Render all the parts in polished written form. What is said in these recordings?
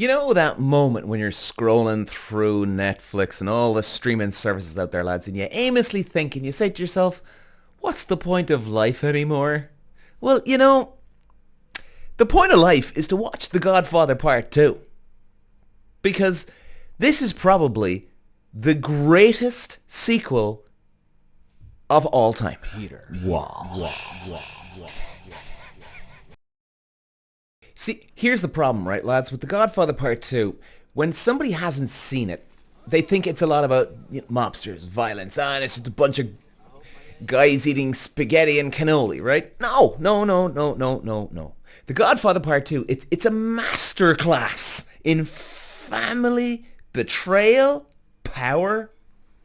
You know that moment when you're scrolling through Netflix and all the streaming services out there, lads, and you aimlessly think and you say to yourself, what's the point of life anymore? Well, the point of life is to watch The Godfather Part II. Because this is probably the greatest sequel of all time. See, here's the problem, right, lads? With The Godfather Part 2, when somebody hasn't seen it, they think it's a lot about mobsters, violence, and it's just a bunch of guys eating spaghetti and cannoli, right? No, no, no, no, no, no, no. The Godfather Part 2, it's a masterclass in family, betrayal, power,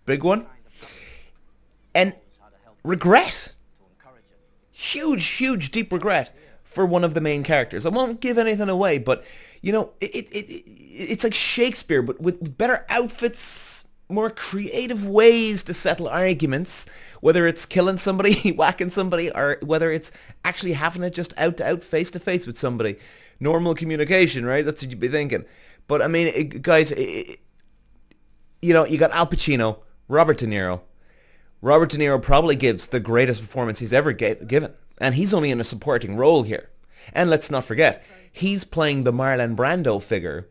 big one, and regret. Huge, huge, deep regret for one of the main characters. I won't give anything away, but it's like Shakespeare, but with better outfits, more creative ways to settle arguments. Whether it's killing somebody, whacking somebody, or whether it's actually having it just out to out, face to face with somebody. Normal communication, right? That's what you'd be thinking. But I mean, guys, you got Al Pacino, Robert De Niro. Robert De Niro probably gives the greatest performance he's ever given. And he's only in a supporting role here. And let's not forget, he's playing the Marlon Brando figure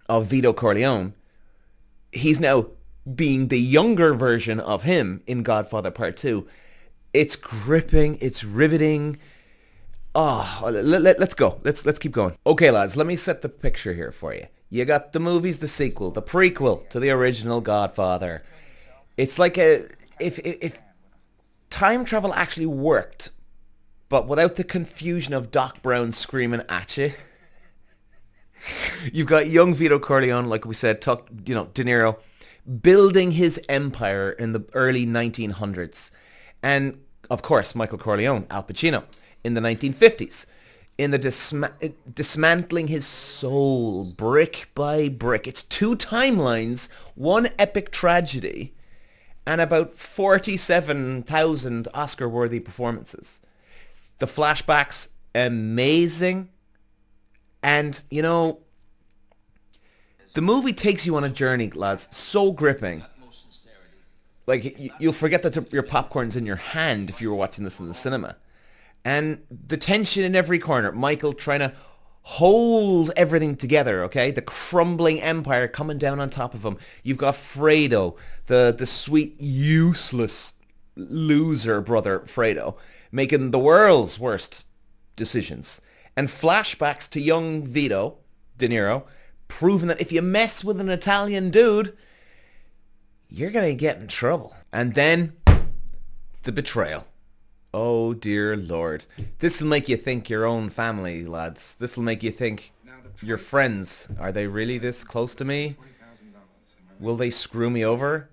of Vito Corleone. He's now being the younger version of him in Godfather Part 2. It's gripping, it's riveting. Oh, let's go. Let's keep going. Okay, lads, let me set the picture here for you. You got the movies, the sequel, the prequel to the original Godfather. It's like if time travel actually worked, but without the confusion of Doc Brown screaming at you. You've got young Vito Corleone, like we said, De Niro, building his empire in the early 1900s. And, of course, Michael Corleone, Al Pacino, in the 1950s. In the dismantling his soul, brick by brick. It's two timelines, one epic tragedy, and about 47,000 Oscar-worthy performances. The flashbacks, amazing. And, the movie takes you on a journey, lads. So gripping. Like, you'll forget that your popcorn's in your hand if you were watching this in the cinema. And the tension in every corner. Michael trying to hold everything together, okay? The crumbling empire coming down on top of him. You've got Fredo, the sweet, useless loser brother Fredo, making the world's worst decisions. And flashbacks to young Vito, De Niro, proving that if you mess with an Italian dude, you're going to get in trouble. And then the betrayal. Oh, dear Lord. This will make you think your own family, lads. This will make you think your friends. Are they really this close to me? Will they screw me over?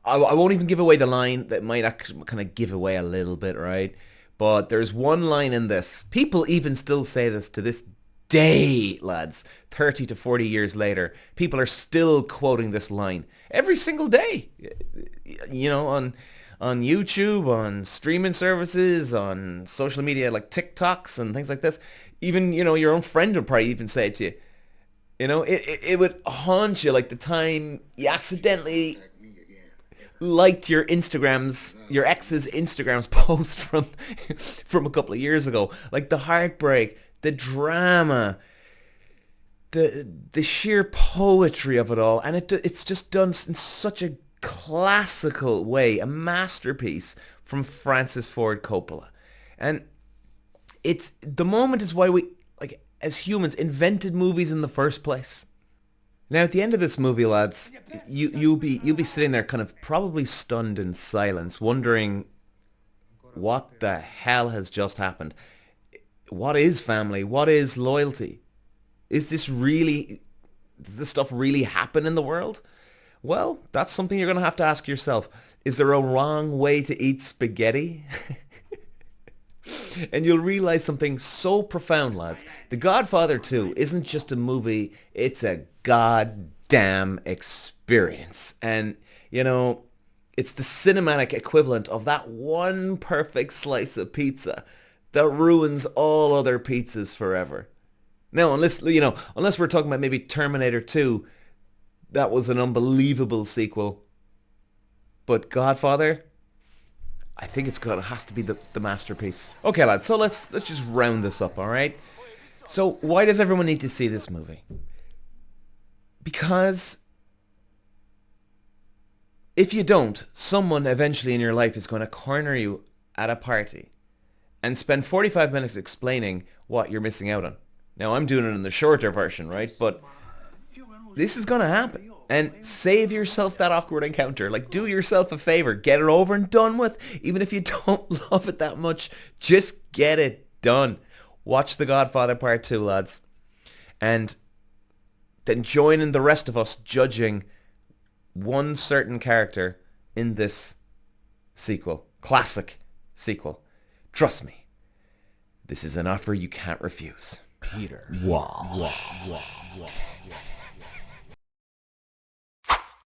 I won't even give away the line that might actually kind of give away a little bit, right? But there's one line in this. People even still say this to this day, lads. 30 to 40 years later, people are still quoting this line every single day. On YouTube, on streaming services, on social media like TikToks and things like this. Even, your own friend would probably even say it to you. It would haunt you like the time you accidentally liked your ex's Instagram's post from a couple of years ago. Like the heartbreak, the drama, the sheer poetry of it all, and it's just done in such a classical way, a masterpiece from Francis Ford Coppola. And the moment is why we, like, as humans, invented movies in the first place. Now, at the end of this movie, lads, you'll be sitting there kind of probably stunned in silence, wondering what the hell has just happened. What is family? What is loyalty? Does this stuff really happen in the world? Well, that's something you're going to have to ask yourself. Is there a wrong way to eat spaghetti? And you'll realize something so profound, lads. The Godfather 2 isn't just a movie, it's a goddamn experience. And, it's the cinematic equivalent of that one perfect slice of pizza that ruins all other pizzas forever. Now, unless we're talking about maybe Terminator 2, that was an unbelievable sequel. But Godfather, I think has to be the masterpiece. Okay, lads, so let's just round this up, all right? So why does everyone need to see this movie? Because if you don't, someone eventually in your life is going to corner you at a party and spend 45 minutes explaining what you're missing out on. Now, I'm doing it in the shorter version, right? But this is going to happen. And save yourself that awkward encounter. Like, do yourself a favor. Get it over and done with. Even if you don't love it that much, just get it done. Watch The Godfather Part II, lads. And then join in the rest of us judging one certain character in this sequel. Classic sequel. Trust me, this is an offer you can't refuse. Peter. Wow.